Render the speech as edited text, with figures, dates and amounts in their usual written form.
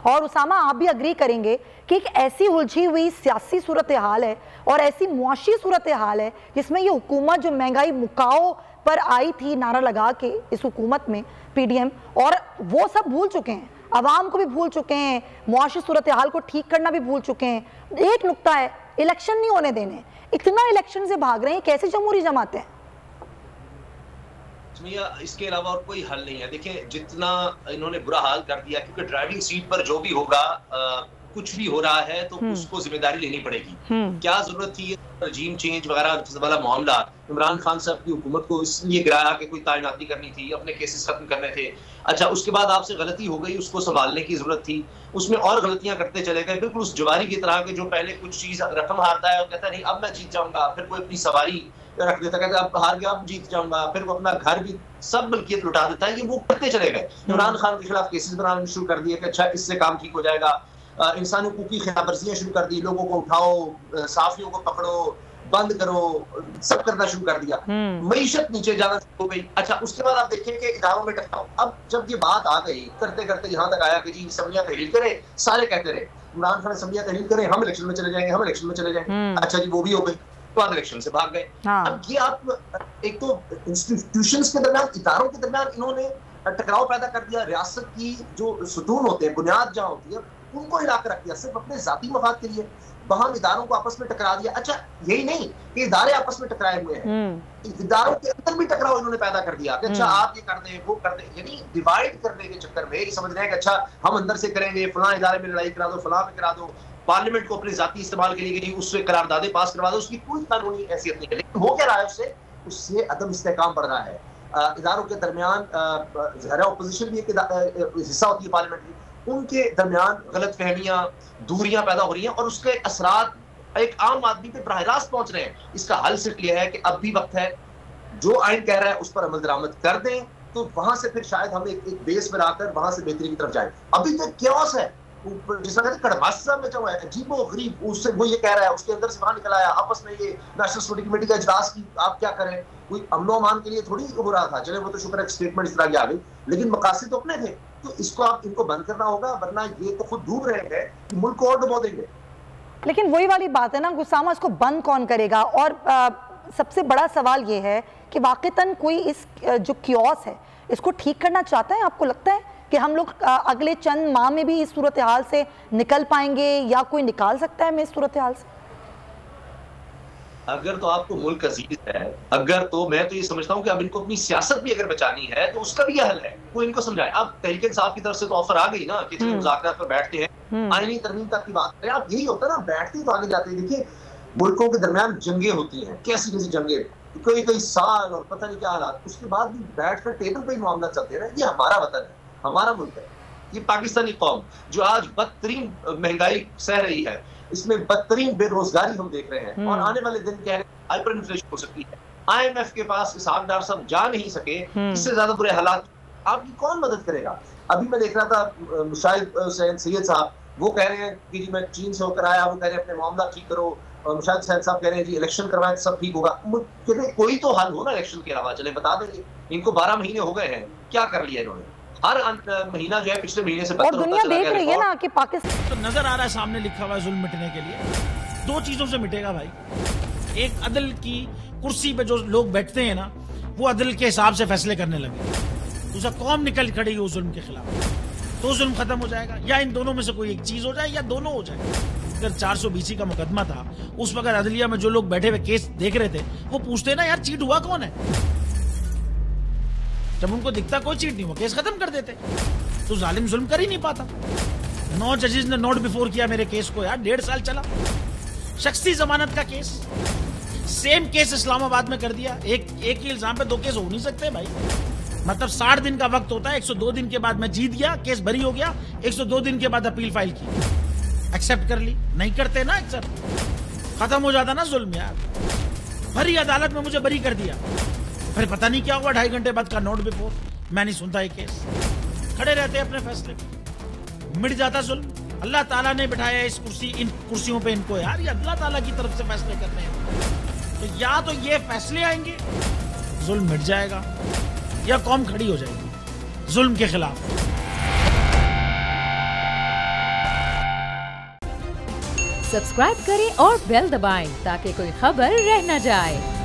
और उसामा आप भी अग्री करेंगे कि एक ऐसी उलझी हुई सियासी सूरत हाल है और ऐसी मुआशी सूरत हाल है जिसमें ये हुकूमत जो महंगाई मुकाओ पर आई थी नारा लगा के इस हुकूमत में पीडीएम, और वो सब भूल चुके हैं, अवाम को भी भूल चुके हैं, मुआशी सूरत हाल को ठीक करना भी भूल चुके हैं। एक नुक्ता है, इलेक्शन नहीं होने देने, इतना इलेक्शन से भाग रहे हैं, कैसे जमहूरी जमाते हैं? इसके अलावा और कोई हल नहीं है। देखिए जितना इन्होंने बुरा हाल कर दिया, क्योंकि ड्राइविंग सीट पर जो भी होगा कुछ भी हो रहा है तो उसको जिम्मेदारी लेनी पड़ेगी। क्या जरूरत थी रजीम चेंज वगैरह वाला मामला? इमरान खान साहब की हुकूमत को इसलिए गिराया कि कोई तैनाती करनी थी, अपने केसेस खत्म करने थे। अच्छा, उसके बाद आपसे गलती हो गई, उसको संभालने की जरूरत थी, उसमें और गलतियां करते चले गए। बिल्कुल उस जवारी की तरह के जो पहले कुछ चीज रकम हारता है और कहता नहीं अब मैं जीत जाऊंगा, फिर कोई अपनी सवारी रख देता, कहता अब हार गया अब जीत जाऊंगा, फिर वो अपना घर भी सब मलकियत लुटा देता है। ये वो करते चले गए। इमरान खान के खिलाफ केसेस बनाना शुरू कर दिए कि अच्छा इससे काम ठीक हो जाएगा। इंसानी हकूक की खिलाफ वर्जियां शुरू कर दी, लोगों को उठाओ, साफियों को पकड़ो, बंद करो, सब करना शुरू कर दिया। मईशत नीचे जाना शुरू हो गई। अच्छा, उसके बाद आप देखें कि इदारों में टकराव। अब जब ये बात आ गई करते करते यहाँ तक आया कि जी असम्बलियां तहलील करे, सारे कहते रहे इमरान खान असम्बलियां तहलील करे, हम इलेक्शन में चले जाएंगे, हम इलेक्शन में चले जाएंगे। अच्छा जी, वो भी हो गई, तो बाद इलेक्शन से भाग गए। अब ये आप एक तो इंस्टीट्यूशंस के दरमियान, इदारों के दरमियान इन्होंने टकराव पैदा कर दिया। रियासत की जो सुतून होते हैं, बुनियाद जहाँ होती है, उनको हिला कर रख दिया सिर्फ अपने जाती मफाद के लिए। वहां इदारों को आपस में टकरा दिया। अच्छा, यही नहीं कि इदारे आपस में टकराए हुए हैं, इदारों के अंदर भी टकराव इन्होंने पैदा कर दिया कि अच्छा आप ये कर दें, वो कर दें, यानी डिवाइड करने के चक्कर में ये समझ रहे हैं कि अच्छा हम अंदर से करेंगे, फलां इदारे में लड़ाई करा दो, फलां में करा दो, पार्लियामेंट को अपने जाती इस्तेमाल के लिए उससे करारदादे पास करवा दो, उसकी कोई कानूनी हैसियत नहीं है। लेकिन हो क्या रहा है उससे अदम इस्तेहकाम बढ़ रहा है। इदारों के दरमियान अपोजिशन भी एक हिस्सा होती है पार्लियामेंट की, उनके दरमियान गलत फहमियां, दूरियां पैदा हो रही हैं और उसके असरात एक आम आदमी पे बराह रास्त पहुंच रहे हैं। इसका हल सिर्फ यह है कि अब भी वक्त है, जो आइन कह रहा है उस पर अमल दरामद कर दें, तो वहां से फिर शायद हम एक बेस पर आकर वहां से बेहतरी की तरफ जाए। अभी तो क्योस है, जिस तरह कड़वासा में जो है अजीबो गरीब, उससे वो ये कह रहा है, उसके अंदर से वहां निकल आया, आपस में ये नेशनल सिक्योरिटी कमेटी का इजलास की आप क्या करें, कोई अमनो अमान के लिए थोड़ी हो रहा था। चले वो तो शुक्र है स्टेटमेंट इस तरह की आ गई, लेकिन मकासद तो अपने थे। तो इसको आप इनको बंद करना होगा, वरना ये तो खुद डूब रहे हैं कि मुल्क को और डुबो देंगे। लेकिन वही वाली बात है ना गुस्सामा, इसको बंद कौन करेगा? और सबसे बड़ा सवाल ये है कि वाकईतन कोई इस जो कियोस है इसको ठीक करना चाहता है? आपको लगता है कि हम लोग अगले चंद माह में भी इस सूरत हाल से निकल पाएंगे, या कोई निकाल सकता है हमें इस सूरत हाल से? अगर तो आपको मुल्क अजीज है, अगर तो मैं तो ये समझता हूँ कि अब इनको अपनी सियासत भी अगर बचानी है तो उसका भी हल है, वो इनको समझाए। अब तहरीक इंसाफ की तरफ से तो ऑफर आ गई ना कि मुज़ाकरात पर बैठते हैं, आईनी तरमीम तक की बात करें। अब यही होता है ना, बैठते तो आगे जाते हैं। देखिए मुल्कों के दरमियान जंगें होती हैं, कैसी कैसी जंगें, कई साल और पता नहीं क्या हालात, उसके बाद भी बैठ कर टेबल पर ही मामला चलते रहे। ये हमारा वतन है, हमारा मुल्क है। ये पाकिस्तानी कौम जो आज बदतरीन महंगाई सह रही है, इसमें बदतरीन बेरोजगारी हम देख रहे हैं, और आने वाले दिन कह रहे हैं हाइपर इन्फ्लेशन हो सकती है। IMF के पास इसहाकडार साहब जा नहीं सके, इससे ज्यादा बुरे हालात आपकी कौन मदद करेगा? अभी मैं देख रहा था मुशाहिद हुसैन सैयद साहब, वो कह रहे हैं कि जी मैं चीन से होकर आया, वो कह रहे हैं अपने मामला ठीक करो, और मुशाहिद हुसैन साहब कह रहे हैं जी इलेक्शन करवाएं तो सब ठीक होगा। कोई तो हल हो ना इलेक्शन के अलावा। चले बता देंगे, इनको 12 महीने हो गए हैं, क्या कर लिया इन्होंने? हर महीना जो है पिछले महीने से और दुनिया देख रही है ना कि पाकिस्तान तो नजर आ रहा है सामने लिखा हुआ है जुल्म मिटने के लिए। दो चीजों से मिटेगा भाई, एक अदल की कुर्सी पे जो लोग बैठते हैं ना, वो अदल के हिसाब से फैसले करने लगे, दूसरा कौम निकल खड़ी हो जुल्म के खिलाफ, तो जुल्म खत्म हो जाएगा। या इन दोनों में से कोई एक चीज हो जाए या दोनों हो जाए। अगर 420 का मुकदमा था, उस वक्त अदलिया में जो लोग बैठे हुए केस देख रहे थे, वो पूछते ना यार चीट हुआ कौन है। जब उनको दिखता कोई चीट नहीं हुआ, केस खत्म कर देते। तो जालिम जुल्म कर ही नहीं पाता। 9 जजेस ने नोट बिफोर किया मेरे केस को यार, 1.5 साल चला। शख्सी जमानत का केस, सेम केस इस्लामाबाद में कर दिया। एक ही इल्जाम पे 2 केस हो नहीं सकते भाई। मतलब 60 दिन का वक्त होता है, 102 दिन के बाद मैं जीत गया, केस बरी हो गया, 102 दिन के बाद अपील फाइल की, एक्सेप्ट कर ली। नहीं करते ना एक्सेप्ट, खत्म हो जाता ना जुल्म यार। भरी अदालत में मुझे बरी कर दिया, फिर पता नहीं क्या हुआ, 2.5 घंटे बाद का नोट बिफोर, मैं नहीं सुनता ये केस। खड़े रहते अपने फैसले पे, मिट जाता जुल्म। अल्लाह ताला ने बिठाया इस कुर्सी, इन कुर्सियों पे इनको यार, ये अल्लाह ताला की तरफ से फैसले करने हैं। तो या तो ये फैसले आएंगे, जुल्म मिट जाएगा, या कौम खड़ी हो जाएगी जुल्म के खिलाफ। सब्सक्राइब करें और बेल दबाएं ताकि कोई खबर रह न जाए।